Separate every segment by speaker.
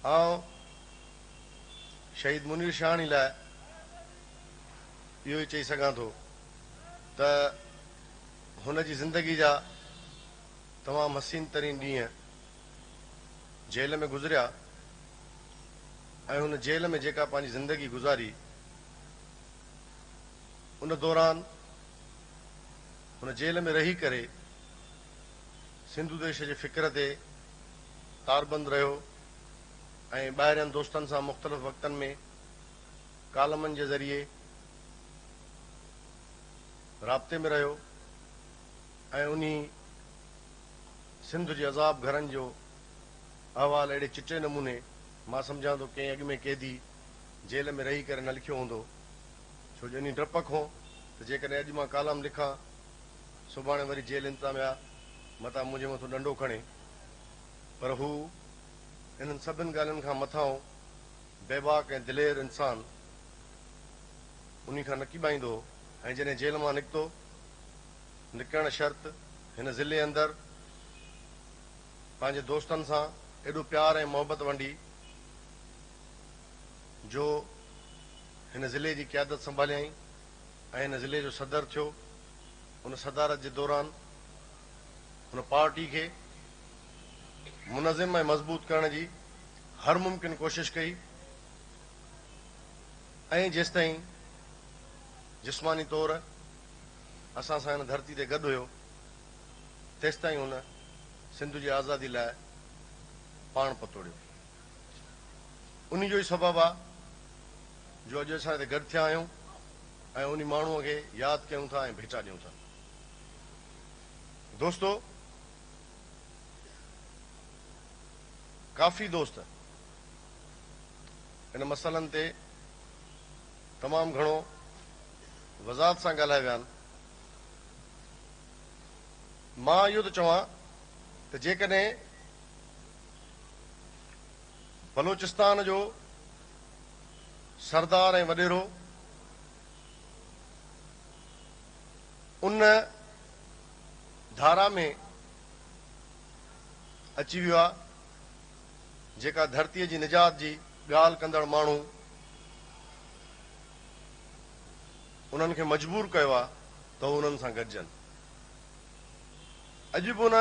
Speaker 1: आउं शहीद मुनीर शाहानी लाइ इहो ई चई सघां थो त हुन जी ज़िंदगी जा तमामु हसीन तरीन ॾींहं जेल में गुज़रिया ऐं हुन जेल में जेका पंहिंजी ज़िंदगी गुज़ारी उन दौरान हुन जेल में रही करे सिंधु देश जे फ़िक्र ते तारबंद रहियो ऐं ॿाहिरियनि दोस्तनि सां मुख़्तलिफ़ वक़्तनि में कालमनि जे ज़रिए राब्ते में रहियो ऐं उन सिंध जे अज़ाब घरनि जो अहवाल अहिड़े चिटे नमूने मां सम्झां थो कंहिं अॻु में क़ैदी जेल में रही करे न लिखियो हूंदो छो जो इन डप खां त जेकॾहिं अॼु मां कालम लिखां सुभाणे वरी जेल इंतिज़ामिया मथां मुंहिंजे मथां डंडो खणे पर हू इन्हनि सभिनि ॻाल्हियुनि खां मथां बेबाक ऐं दिलेर इंसान उन खां न कीॿाईंदो ऐं जॾहिं जेल मां निकितो निकिरण शर्त हिन ज़िले अंदरि पंहिंजे दोस्तनि सां एॾो प्यार ऐं मोहबत वंडी जो हिन ज़िले जी क़यादत संभालियईं ऐं हिन ज़िले जो सदर थियो उन सदारत जे दौरान हुन पार्टी खे मुनज़िम ऐं मज़बूत करण जी हर मुमकिन कोशिश कई ऐं जेसिताईं जिस्मानी तौर असां सां हिन धरती ते गॾु हुयो तेसिताईं हुन सिंध जी आज़ादी लाइ पाण पतोड़ियो उन जो ई सबबु आहे जो अॼु असां हिते गॾु थिया आहियूं ऐं उन माण्हूअ खे यादि कयूं था ऐं भेटा ॾियूं था दोस्तो काफ़ी दोस्त इन मसइलनि ते तमामु घणो वज़ाहत सां ॻाल्हाए विया आहिनि मां इहो थो चवां त जेकॾहिं बलोचिस्तान जो सरदार ऐं वॾेरो उन धारा में अची वियो आहे जेका धरतीअ जी निजात जी ॻाल्हि कंदड़ माण्हू उन्हनि खे मजबूर कयो आहे त उन्हनि सां गॾिजनि अॼु बि उन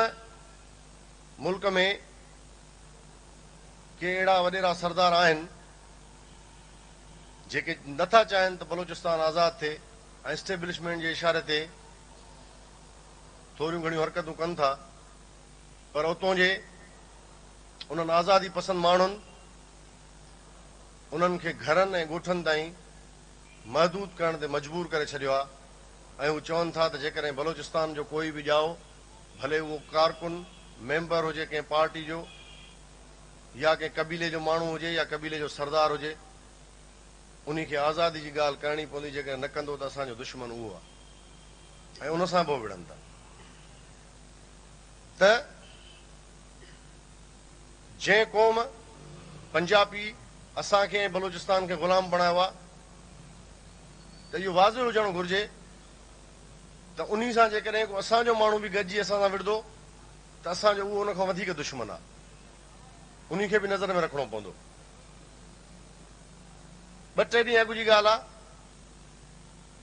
Speaker 1: मुल्क में के अहिड़ा वॾेरा सरदार आहिनि जेके नथा चाहिनि त बलोचिस्तान आज़ादु थिए ऐं एस्टेब्लिशमेंट जे इशारे ते थोरियूं घणियूं हरकतूं कनि था पर उतां जे उन्हनि आज़ादी पसंदि माण्हुनि उन्हनि खे घरनि ऐं ॻोठनि ताईं महदूद करण ते मजबूर करे छॾियो आहे ऐं हू चवनि था त जेकॾहिं बलोचिस्तान जो कोई बि ॼाओ भले उहो कारकुन मेंबर हुजे कंहिं पार्टी जो या कंहिं कबीले जो माण्हू हुजे या कबीले जो सरदार हुजे उन खे आज़ादी जी ॻाल्हि करणी पवंदी जेकॾहिं न कंदो त असांजो दुश्मन उहो आहे ऐं उन सां पोइ विढ़नि था त जंहिं क़ौम पंजाबी असांखे ऐं बलोचिस्तान खे ग़ुलाम बणायो आहे त इहो वाज़िह हुजणु घुरिजे त उन सां जेकॾहिं को असांजो माण्हू बि गॾिजी असां सां विढ़ंदो त असांजो उहो उन खां वधीक दुश्मन आहे उन खे बि नज़र में रखणो पवंदो 2-3 ॾींहं अॻु जी ॻाल्हि आहे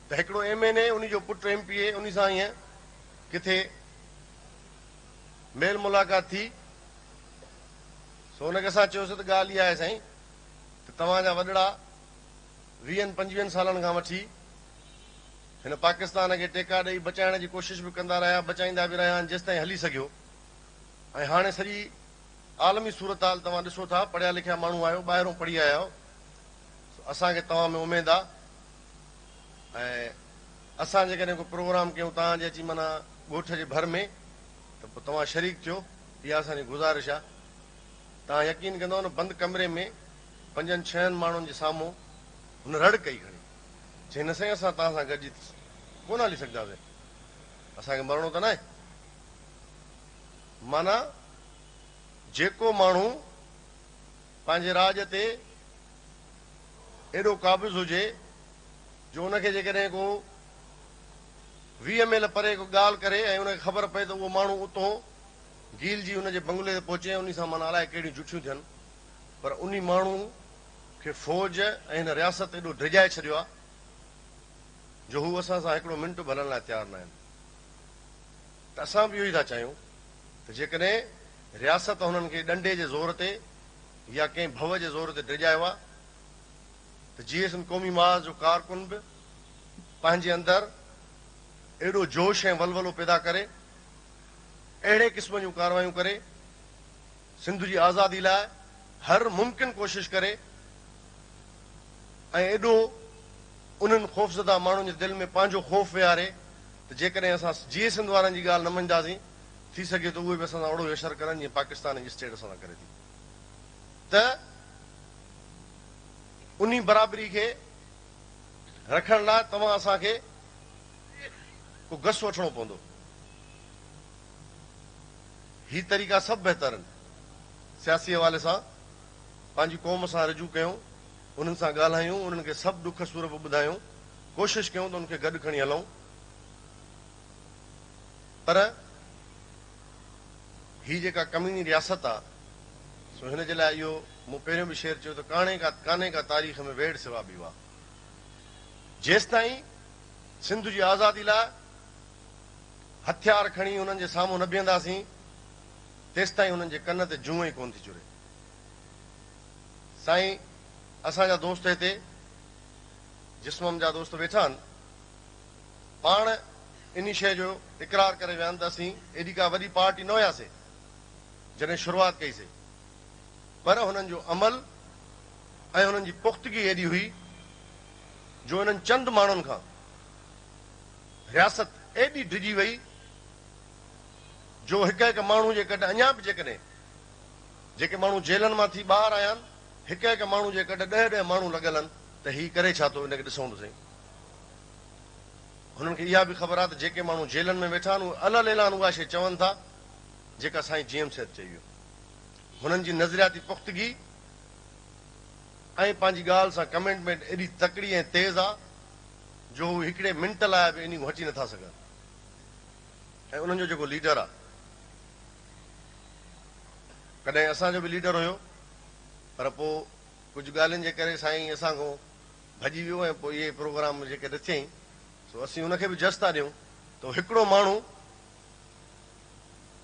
Speaker 1: त हिकिड़ो MNA उन जो पुटु MPA उन सां ईअं किथे मेल मुलाक़ात थी सो हुनखे असां चयोसीं त ॻाल्हि इहा आहे साईं त तव्हांजा वॾड़ा 20-25 सालनि खां वठी हिन पाकिस्तान खे टेका ॾेई बचाइण जी कोशिशि बि कंदा रहिया बचाईंदा बि रहिया आहिनि जेसि ताईं हली सघियो ऐं हाणे सॼी आलमी सूरत हाल तव्हां ॾिसो था पढ़िया लिखिया माण्हू आहियो ॿाहिरों पढ़ी आया आहियो असांखे तव्हां में उमेदु आहे ऐं असां जेकॾहिं को प्रोग्राम कयूं तव्हांजे अची माना ॻोठ जे भर में त पोइ तव्हां शरीक थियो इहा असांजी गुज़ारिश आहे तव्हां यकीन कंदव न बंदि कमरे में 5-6 माण्हुनि जे साम्हूं हुन रड़ कई खणी चई न साईं असां तव्हां सां गॾिजी कोन हली सघंदासीं असांखे मरणो त न आहे माना जेको माण्हू पंहिंजे राज ते एॾो क़ाबिज़ हुजे जो उनखे जेकॾहिं को 20 मील परे को ॻाल्हि करे ऐं उनखे ख़बर पए त उहो माण्हू उतां गील जी हुनजे बंगले ते पहुचे उन सां माना अलाए कहिड़ियूं जुठियूं थियनि पर उन माण्हू खे फ़ौज ऐं हिन रियासत एॾो डिॼाए छॾियो आहे जो हू असां सां हिकिड़ो मिंट बि हलण लाइ तयारु न आहिनि। त असां बि इहो ई था चाहियूं त जेकॾहिं रियासत हुननि खे डंडे जे ज़ोर ते या कंहिं भव जे ज़ोर ते डिॼायो आहे त GSM क़ौमी महाज़ जो कारकुन बि पंहिंजे अंदरि एॾो जोश ऐं वलवलो पैदा करे अहिड़े क़िस्म जूं कार्रवायूं करे सिंध जी आज़ादी लाइ हर मुमकिन कोशिश करे ऐं एॾो उन्हनि ख़ौफ़ज़दा माण्हुनि जे दिलि में पंहिंजो ख़ौफ़ विहारे त जेकॾहिं असां GSM वारनि जी ॻाल्हि न मञंदासीं थी सघे त उहे बि असां सां ओड़ो असरु करनि जीअं पाकिस्तान जी स्टेट असां सां करे थी। त उन बराबरी खे रखण लाइ तव्हां असांखे को गस वठणो पवंदो। ही तरीक़ा सभु बहितर आहिनि। सियासी हवाले सां पंहिंजी क़ौम सां रुजू कयूं, उन्हनि सां ॻाल्हायूं, उन्हनि खे सभु ॾुख सूर बि ॿुधायूं, कोशिशि कयूं त उनखे गॾु खणी हलूं। पर ही जेका कमीनी रियासत आहे सो हिन जे लाइ इहो मूं पहिरियों बि शेयर चयो त कान्हे का तारीख़ में वेड़ सिवा बि हुआ। जेसि ताईं सिंध जी आज़ादी लाइ हथियार खणी हुननि जे साम्हूं न बीहंदासीं तेसि ताईं हुननि जे कन ते जूं ई कोन थी चुरे। साईं असांजा दोस्त हिते जिस्मम जा दोस्त वेठा आहिनि, पाण इन शइ जो इक़रार करे विया आहिनि त असीं एॾी का वॾी पार्टी न हुयासीं जॾहिं शुरूआति कईसीं, पर हुननि जो अमल ऐं हुननि जी पुख़्तगी एॾी हुई जो हिननि चंद माण्हुनि खां रियासत एॾी डिॼी वई जो हिकु हिकु माण्हू जे कॾहिं अञा बि जेकॾहिं जेके माण्हू जेलनि मां थी ॿाहिरि आया आहिनि हिकु हिकु माण्हू जे कॾहिं 10-10 माण्हू लॻल आहिनि त ही करे छा थो हिनखे ॾिसूं त सही। हुननि खे इहा बि ख़बर आहे त जेके माण्हू जेलनि में वेठा आहिनि उहे अलॻि ऐलान उहा शइ चवनि था जेका साईं GM सेठ चई वियो। हुननि जी नज़रियाती पुख़्तगी ऐं पंहिंजी ॻाल्हि सां कमिटमेंट एॾी तकड़ी ऐं तेज़ आहे जो हू हिकिड़े मिंट लाइ बि इन हटी नथा सघनि। ऐं उन्हनि जो जेको लीडर आहे, कॾहिं असांजो बि लीडर हुयो, पर पोइ कुझु ॻाल्हियुनि जे करे साईं असां खां भॼी वियो ऐं पोइ इहे प्रोग्राम जेके ॾिठईं सो असीं हुनखे बि जस था ॾियूं त हिकिड़ो माण्हू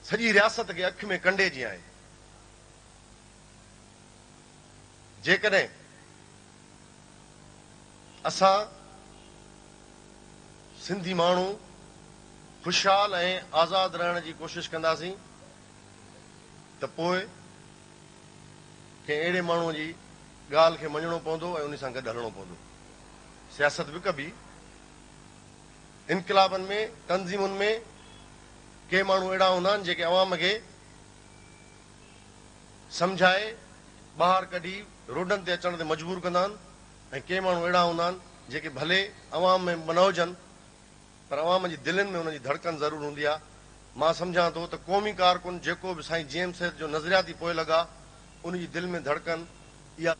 Speaker 1: सॼी रियासत खे अखि में कंडे जी आहे। जेकॾहिं असां सिंधी माण्हू ख़ुशहाल ऐं आज़ाद रहण जी कोशिशि कंदासीं त पोइ कंहिं अहिड़े माण्हूअ जी ॻाल्हि खे मञणो पवंदो ऐं उन सां गॾु हलणो पवंदो। सियासत बि कबी इनक़िलाबनि में तंज़ीमुनि में के माण्हू अहिड़ा हूंदा आहिनि जेके अवाम खे सम्झाए ॿाहिरि कढी रोडनि ते अचण ते मजबूर कंदा आहिनि ऐं के माण्हू अहिड़ा हूंदा आहिनि जेके भले अवाम में न हुजनि पर अवाम जी दिलनि में हुनजी धड़कन ज़रूरु हूंदी आहे। मां सम्झां थो त क़ौमी कारकुन जेको बि साईं GM सेठ जो नज़रियाती पोइ लॻा उन जी दिलि में धड़कन इहा